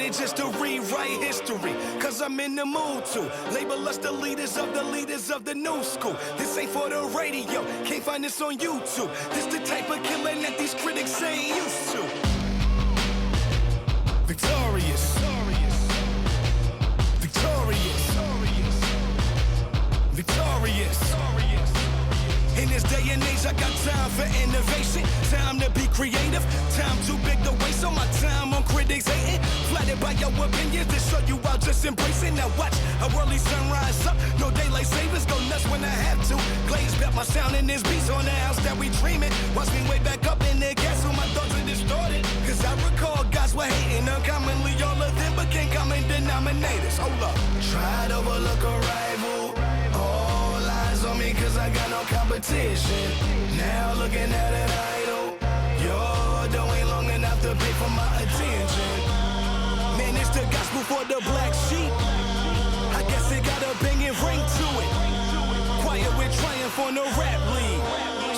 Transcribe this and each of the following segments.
created just to rewrite history. Cause I'm in the mood to label us the leaders of the new school. This ain't for the radio, can't find this on YouTube. This the type of killing that these critics ain't used to. Victorious. In this day and age, I got time for innovation, time to be creative, time too big to waste on my time on critics hating. Flattered by your opinions to show you I'll just embrace it. Now watch a early sunrise up, no daylight savings, go nuts when I have to. Glaze bet my sound in this beats on the house that we dreaming. Watch me way back up in the castle, my thoughts are distorted. Cause I recall guys were hating uncommonly, all of them became common denominators. Hold up, try to overlook a rival. On me cause I got no competition. Now looking at an idol. Your dough ain't long enough to pay for my attention. Man, it's the gospel for the black sheep. I guess it got a banging ring to it. Quiet with triumph on the rap league.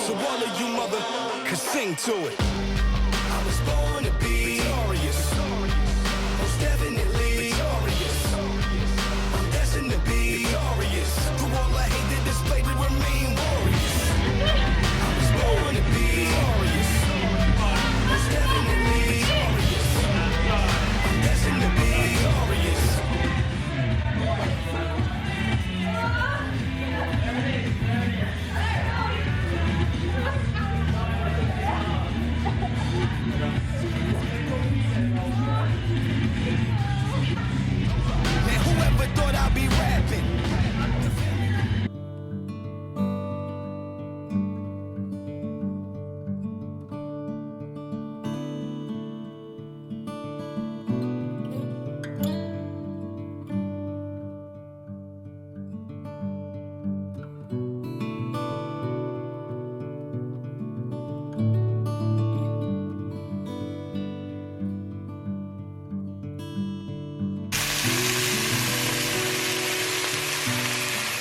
So all of you mother can sing to it. I was born to be victorious. Most definitely victorious. I'm destined to be victorious. Through all I hate to display, we remain warriors. I was born to be victorious. Most definitely victorious. I'm destined to be victorious. Man, whoever thought I'd be rapping?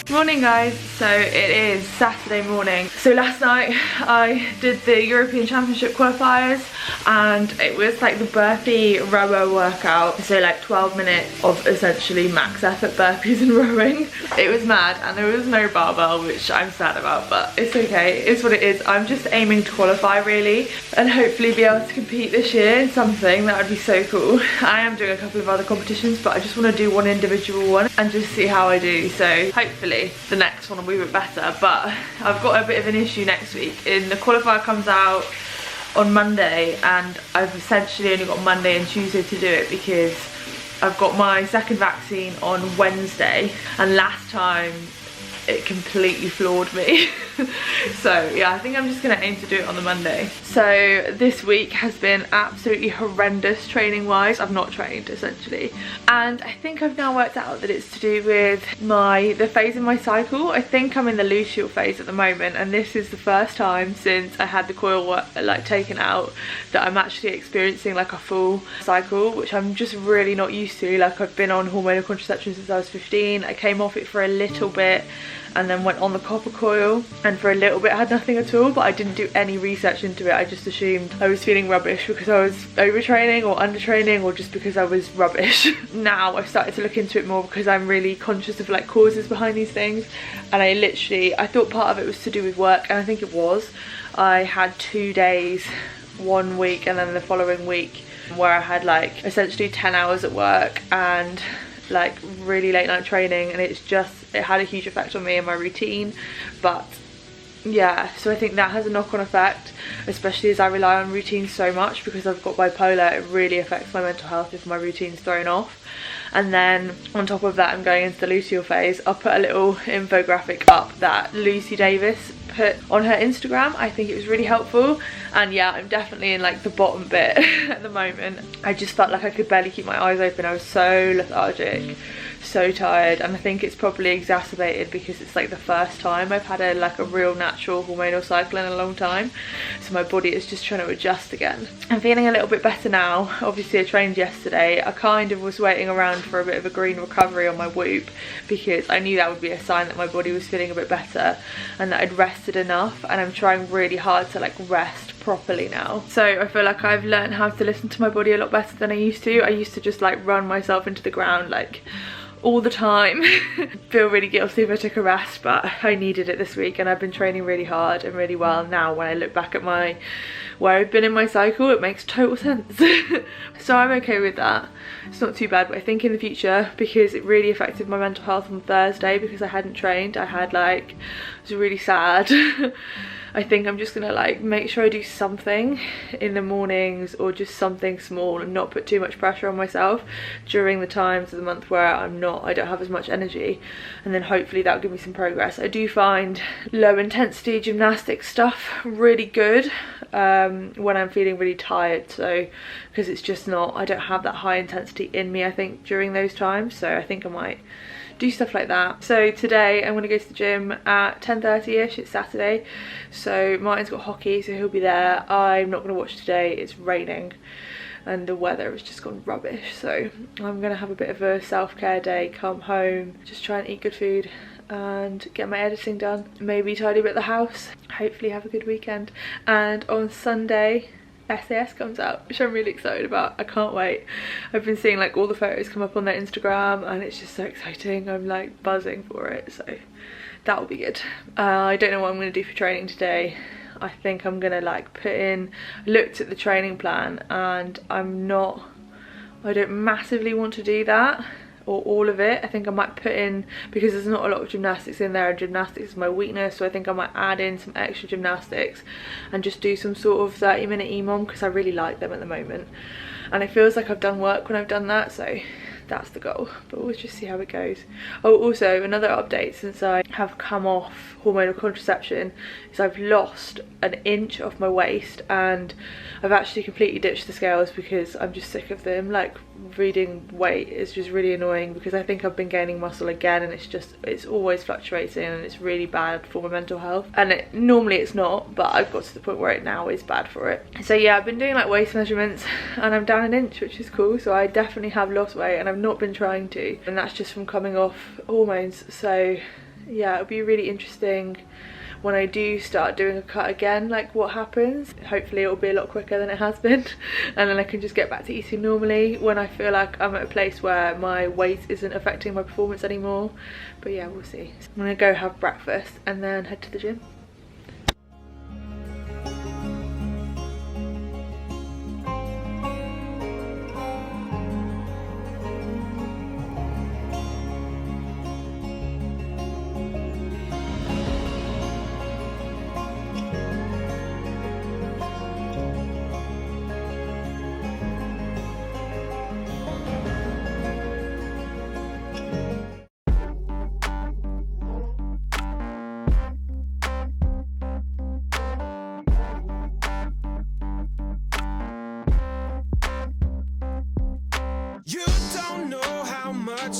Morning guys, so it is Saturday morning. So last night I did the European Championship qualifiers and it was like the burpee rower workout, so like 12 minutes of essentially max effort burpees and rowing. It was mad and there was no barbell, which I'm sad about, but it's okay, it's what it is. I'm just aiming to qualify really and hopefully be able to compete this year in something. That would be so cool. I am doing a couple of other competitions, but I just want to do one individual one and just see how I do, so hopefully the next one will be a bit better. But I've got a bit of an issue next week. The qualifier comes out on Monday and I've essentially only got Monday and Tuesday to do it because I've got my second vaccine on Wednesday and last time it completely floored me. So yeah, I think I'm just gonna aim to do it on the Monday. So this week has been absolutely horrendous training wise. I've not trained essentially, and I think I've now worked out that it's to do with the phase in my cycle. I think I'm in the luteal phase at the moment, and this is the first time since I had the coil like taken out that I'm actually experiencing like a full cycle, which I'm just really not used to. Like I've been on hormonal contraception since I was 15. I came off it for a little bit and then went on the copper coil, and for a little bit I had nothing at all, but I didn't do any research into it. I just assumed I was feeling rubbish because I was overtraining or undertraining, or just because I was rubbish. Now I've started to look into it more because I'm really conscious of like causes behind these things, and I thought part of it was to do with work, and I think it was. I had 2 days one week and then the following week where I had like essentially 10 hours at work and like really late night training, and it had a huge effect on me and my routine. But yeah, so I think that has a knock-on effect, especially as I rely on routine so much because I've got bipolar. It really affects my mental health if my routine's thrown off. And then on top of that, I'm going into the luteal phase. I'll put a little infographic up that Lucy Davis put on her Instagram. I think it was really helpful, and yeah, I'm definitely in like the bottom bit at the moment. I just felt like I could barely keep my eyes open. I was so lethargic, so tired, and I think it's probably exacerbated because it's like the first time I've had a real natural hormonal cycle in a long time, so my body is just trying to adjust again. I'm feeling a little bit better now. Obviously I trained yesterday. I kind of was waiting around for a bit of a green recovery on my whoop because I knew that would be a sign that my body was feeling a bit better and that I'd rested enough, and I'm trying really hard to like rest properly now. So I feel like I've learned how to listen to my body a lot better than I used to. I used to just like run myself into the ground like all the time. Feel really guilty if I took a rest, but I needed it this week, and I've been training really hard and really well. Now when I look back at where I've been in my cycle, it makes total sense. So I'm okay with that. It's not too bad, but I think in the future, because it really affected my mental health on Thursday because I hadn't trained, I was really sad. I think I'm just gonna like make sure I do something in the mornings, or just something small, and not put too much pressure on myself during the times of the month where I don't have as much energy, and then hopefully that'll give me some progress. I do find low intensity gymnastic stuff really good when I'm feeling really tired, so because it's just not, I don't have that high intensity in me, I think, during those times. So I think I might do stuff like that. So today I'm going to go to the gym at 10:30ish. It's Saturday, so Martin's got hockey, so he'll be there. I'm not going to watch today, it's raining and the weather has just gone rubbish, so I'm going to have a bit of a self-care day, come home, just try and eat good food and get my editing done, maybe tidy a bit of the house, hopefully have a good weekend. And on Sunday SAS comes out, which I'm really excited about. I can't wait. I've been seeing like all the photos come up on their Instagram and it's just so exciting. I'm like buzzing for it, so that will be good. I don't know what I'm going to do for training today. I think I'm going to like looked at the training plan, and I don't massively want to do that, or all of it. I think I might put in, because there's not a lot of gymnastics in there, and gymnastics is my weakness, so I think I might add in some extra gymnastics and just do some sort of 30-minute EMOM, because I really like them at the moment, and it feels like I've done work when I've done that, so that's the goal, but we'll just see how it goes. Oh, also another update since I have come off hormonal contraception is I've lost an inch off my waist, and I've actually completely ditched the scales because I'm just sick of them. Like, reading weight is just really annoying because I think I've been gaining muscle again, and it's always fluctuating, and it's really bad for my mental health, and normally it's not, but I've got to the point where it now is bad for it. So yeah, I've been doing like waist measurements and I'm down an inch, which is cool. So I definitely have lost weight, and I've not been trying to, and that's just from coming off hormones. So yeah, it'll be really interesting when I do start doing a cut again, like what happens. Hopefully it'll be a lot quicker than it has been, and then I can just get back to eating normally when I feel like I'm at a place where my weight isn't affecting my performance anymore. But yeah, we'll see. I'm gonna go have breakfast and then head to the gym.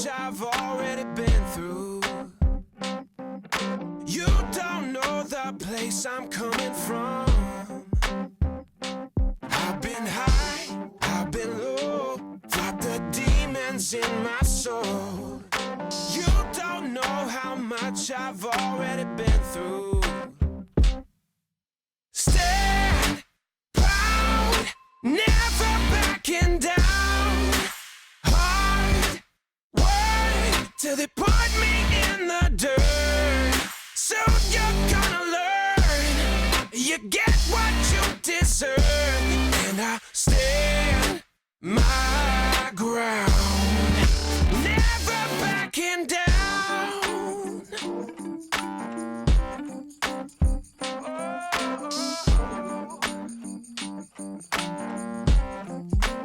I've already been through. You don't know the place I'm coming from. I've been high, I've been low, fought the demons in my soul. You don't know how much I've already been through. Stand proud, never backing down. Till they put me in the dirt. So you're gonna learn. You get what you deserve. And I stand my ground. Never backing down.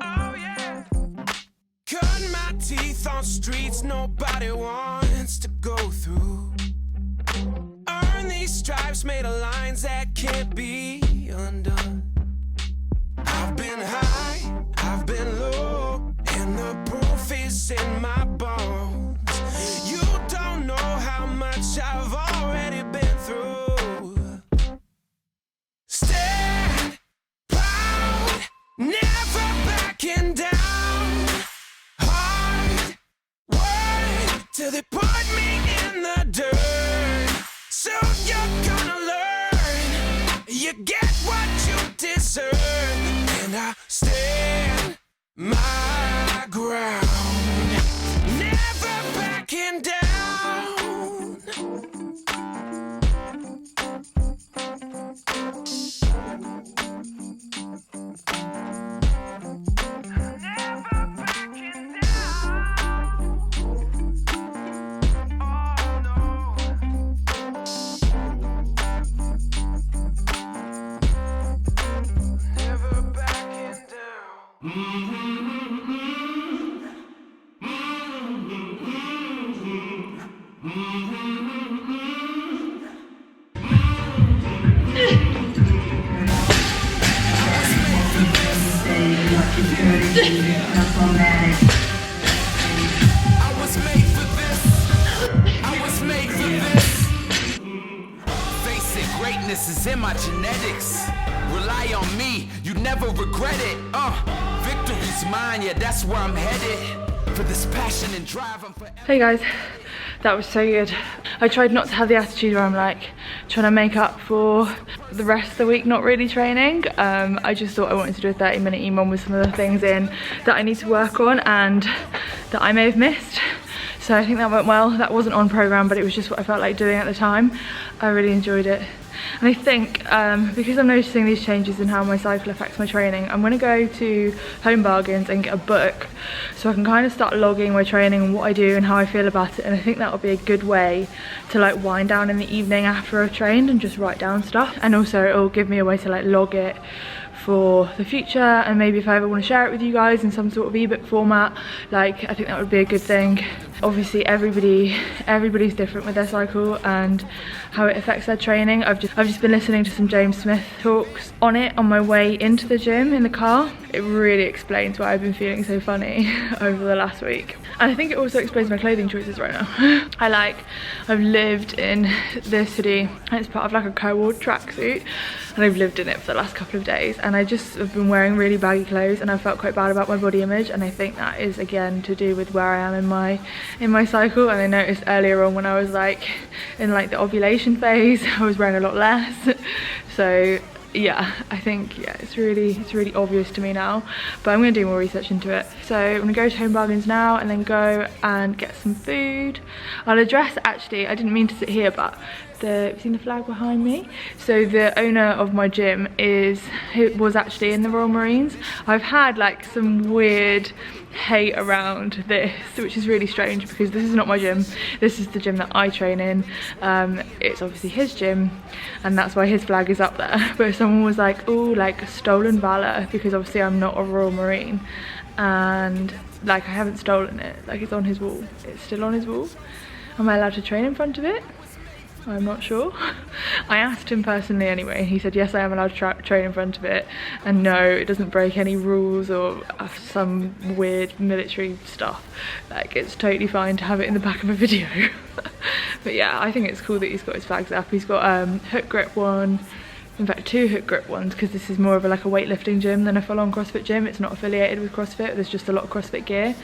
Oh yeah. Cut my teeth on streets nobody wants to go through. Earn these stripes made of lines that can't be undone. I've been high, I've been low, and the proof is in my bones. You don't know how much I've already been through. Stand proud, never backing down. Till they put me in the dirt. So you're gonna learn. You Greatness is in my genetics. Rely on me, you never regret it. Victory's mine, yeah, that's where I'm headed. For this passion and drive, I'm forever. Hey guys, that was so good. I tried not to have the attitude where I'm like trying to make up for the rest of the week not really training. I just thought I wanted to do a 30-minute EMOM with some of the things in that I need to work on and that I may have missed. So I think that went well. That wasn't on program, but it was just what I felt like doing at the time. I really enjoyed it. And I think because I'm noticing these changes in how my cycle affects my training, I'm going to go to Home Bargains and get a book so I can kind of start logging my training and what I do and how I feel about it. And I think that would be a good way to like wind down in the evening after I've trained and just write down stuff. And also it'll give me a way to like log it for the future, and maybe if I ever want to share it with you guys in some sort of ebook format, like I think that would be a good thing. Obviously everybody's different with their cycle and how it affects their training. I've just been listening to some James Smith talks on it on my way into the gym in the car. It really explains why I've been feeling so funny over the last week. And I think it also explains my clothing choices right now. I've lived in this hoodie, and it's part of like a co-ord tracksuit, and I've lived in it for the last couple of days, and I just have been wearing really baggy clothes and I felt quite bad about my body image, and I think that is again to do with where I am in my cycle. And I noticed earlier on when I was like in like the ovulation phase, I was wearing a lot less. So yeah, I think it's really obvious to me now, but I'm gonna do more research into it. So I'm gonna go to Home Bargains now and then go and get some food. I'll address, actually I didn't mean to sit here, but you've seen the flag behind me? So the owner of my gym was actually in the Royal Marines. I've had like some weird hate around this, which is really strange because this is not my gym. This is the gym that I train in. It's obviously his gym, and that's why his flag is up there. But someone was like, oh, like stolen valor, because obviously I'm not a Royal Marine, and like I haven't stolen it. Like it's on his wall. It's still on his wall. Am I allowed to train in front of it? I'm not sure. I asked him personally anyway, and he said yes, I am allowed to train in front of it, and no, it doesn't break any rules or some weird military stuff. Like it's totally fine to have it in the back of a video. But yeah, I think it's cool that he's got his flags up. He's got hook grip one, in fact 2 hook grip ones, because this is more of like a weightlifting gym than a full-on CrossFit gym. It's not affiliated with CrossFit, there's just a lot of CrossFit gear.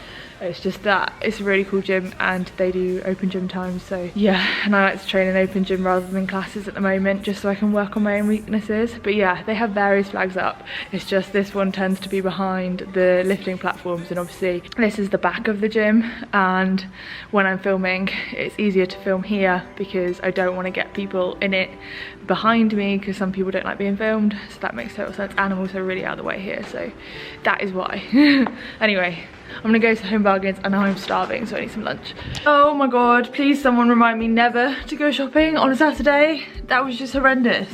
It's just that it's a really cool gym and they do open gym times, so yeah. And I like to train in open gym rather than classes at the moment, just so I can work on my own weaknesses. But yeah, they have various flags up. It's just this one tends to be behind the lifting platforms, and obviously this is the back of the gym, and when I'm filming it's easier to film here because I don't want to get people in it behind me, because some people don't like being filmed, so that makes total sense. And I'm also really out of the way here, so that is why. Anyway, I'm gonna go to Home Bargains and now I'm starving, so I need some lunch. Oh my god, please someone remind me never to go shopping on a Saturday. That was just horrendous.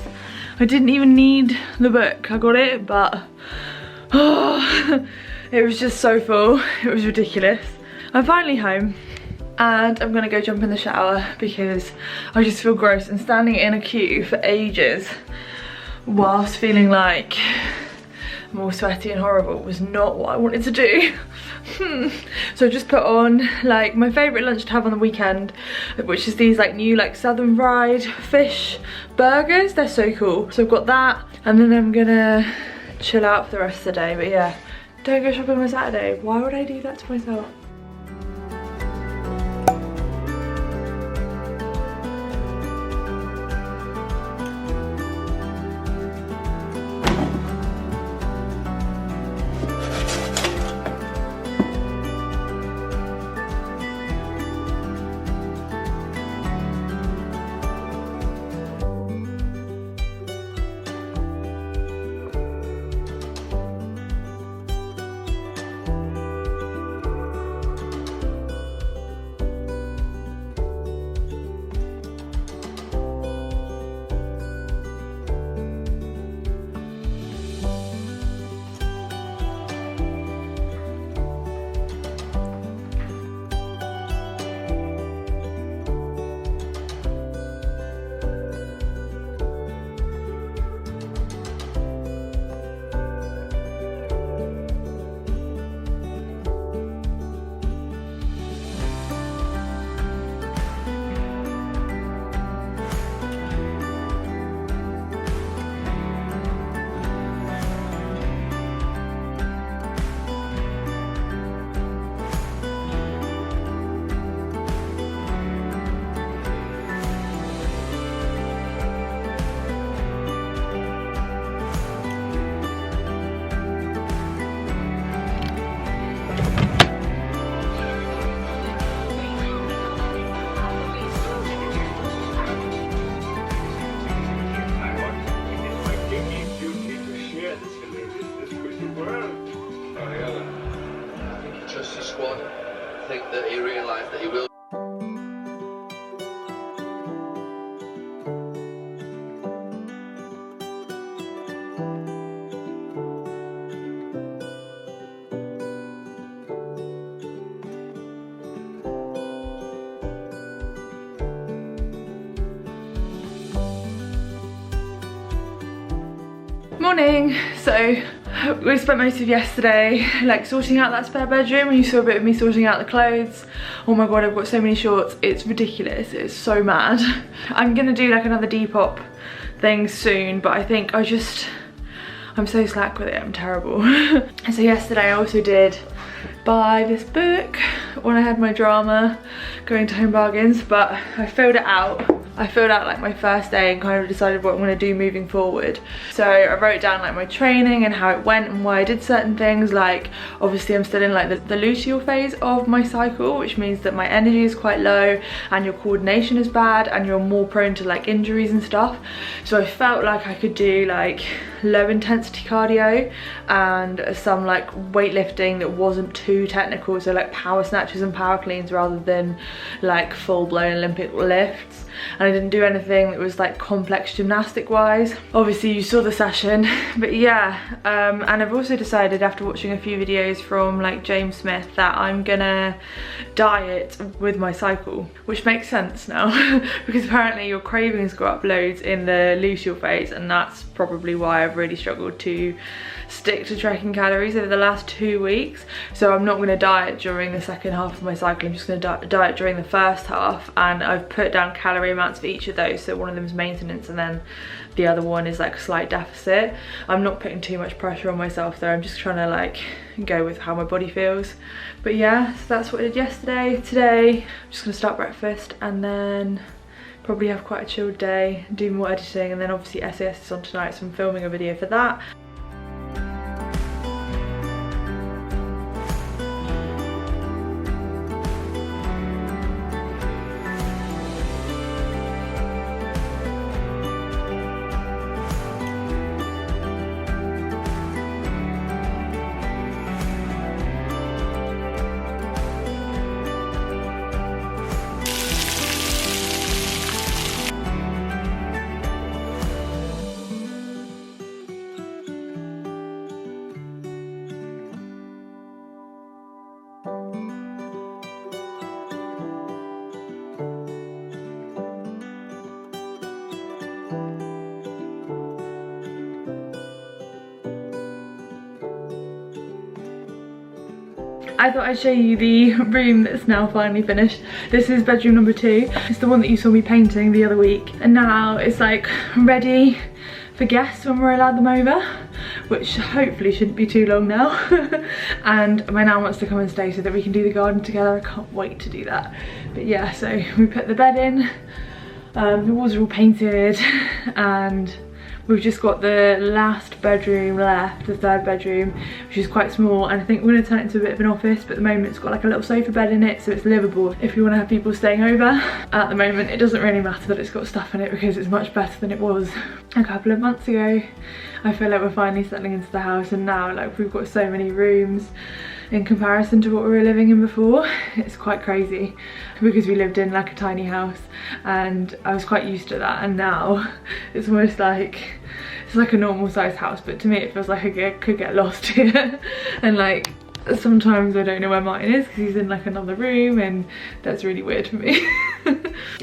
I didn't even need the book. I got it, but oh, it was just so full. It was ridiculous. I'm finally home and I'm gonna go jump in the shower because I just feel gross, and standing in a queue for ages whilst feeling like I'm all sweaty and horrible was not what I wanted to do. So I just put on like my favourite lunch to have on the weekend, which is these like new like southern fried fish burgers. They're so cool. So I've got that, and then I'm gonna chill out for the rest of the day. But yeah, don't go shopping on a Saturday. Why would I do that to myself? Morning. So we spent most of yesterday like sorting out that spare bedroom, and you saw a bit of me sorting out the clothes. Oh my god, I've got so many shorts, it's ridiculous, it's so mad. I'm gonna do like another Depop thing soon, but I think I'm so slack with it, I'm terrible. So yesterday I also did buy this book when I had my drama going to Home Bargains, but I filled it out. I filled out like my first day and kind of decided what I'm going to do moving forward. So I wrote down like my training and how it went and why I did certain things. Like obviously I'm still in like the luteal phase of my cycle, which means that my energy is quite low and your coordination is bad and you're more prone to like injuries and stuff. So I felt like I could do like low intensity cardio and some like weightlifting that wasn't too technical, so like power snatches and power cleans rather than like full-blown Olympic lifts. And I didn't do anything that was like complex gymnastic wise. Obviously you saw the session, but yeah, and I've also decided after watching a few videos from like James Smith that I'm gonna diet with my cycle, which makes sense now because apparently your cravings go up loads in the luteal phase, and that's probably why I've really struggled to stick to tracking calories over the last 2 weeks. So I'm not going to diet during the second half of my cycle, I'm just going to diet during the first half, and I've put down calorie amounts for each of those. So one of them is maintenance and then the other one is like a slight deficit. I'm not putting too much pressure on myself though, I'm just trying to like go with how my body feels. But yeah, so that's what I did yesterday. Today I'm just going to start breakfast and then probably have quite a chilled day, do more editing, and then obviously SAS is on tonight, so I'm filming a video for that. I thought I'd show you the room that's now finally finished. This is bedroom number 2. It's the one that you saw me painting the other week. And now it's like ready for guests when we're allowed them over, which hopefully shouldn't be too long now. And my nan wants to come and stay so that we can do the garden together. I can't wait to do that. But yeah, so we put the bed in, the walls are all painted, and we've just got the last bedroom left, the third bedroom, which is quite small, and I think we're going to turn it into a bit of an office, but at the moment it's got like a little sofa bed in it, so it's livable if you want to have people staying over. At the moment it doesn't really matter that it's got stuff in it because it's much better than it was a couple of months ago. I feel like we're finally settling into the house, and now like we've got so many rooms in comparison to what we were living in before. It's quite crazy because we lived in like a tiny house and I was quite used to that, and now it's almost like it's like a normal sized house, but to me it feels like I could get lost here. And like sometimes I don't know where Martin is because he's in like another room, and that's really weird for me.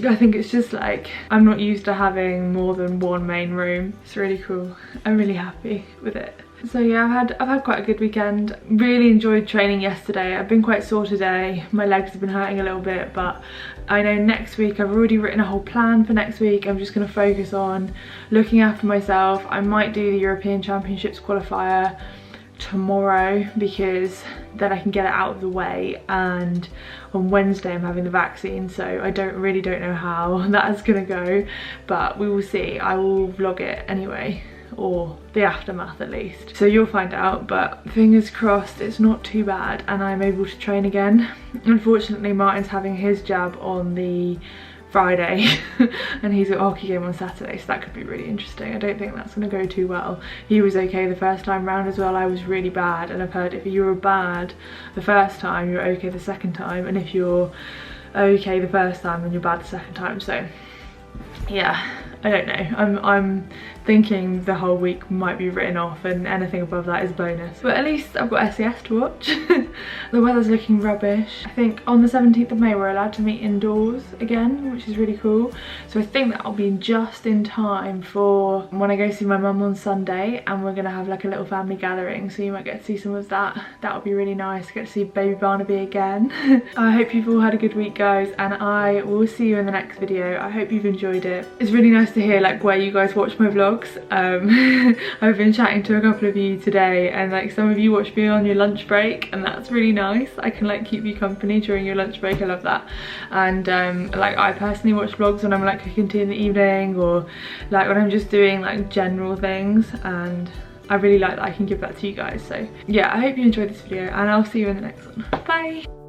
I think it's just like I'm not used to having more than one main room. It's really cool. I'm really happy with it. So yeah, I've had quite a good weekend. Really enjoyed training yesterday. I've been quite sore today. My legs have been hurting a little bit, but I know next week I've already written a whole plan for next week. I'm just going to focus on looking after myself. I might do the European Championships qualifier tomorrow because then I can get it out of the way, and on Wednesday I'm having the vaccine, so I really don't know how that is gonna go, but we will see. I will vlog it anyway, or the aftermath at least, so you'll find out, but fingers crossed it's not too bad and I'm able to train again. Unfortunately Martin's having his jab on the Friday and he's at a hockey game on Saturday, so that could be really interesting. I don't think that's going to go too well. He was okay the first time round as well. I was really bad, and I've heard if you were bad the first time you're okay the second time, and if you're okay the first time then you're bad the second time. So yeah, I don't know. I'm thinking the whole week might be written off and anything above that is bonus. But at least I've got SAS to watch. The weather's looking rubbish. I think on the 17th of May we're allowed to meet indoors again, which is really cool. So I think that'll be just in time for when I go see my mum on Sunday, and we're gonna have like a little family gathering, so you might get to see some of that. That'll be really nice, get to see baby Barnaby again. I hope you've all had a good week, guys, and I will see you in the next video. I hope you've enjoyed it. It's really nice to hear like where you guys watch my vlogs. I've been chatting to a couple of you today, and like some of you watch me on your lunch break, and that's really nice. I can like keep you company during your lunch break. I love that. And like I personally watch vlogs when I'm like cooking tea in the evening, or like when I'm just doing like general things, and I really like that I can give that to you guys. So yeah, I hope you enjoyed this video, and I'll see you in the next one. Bye.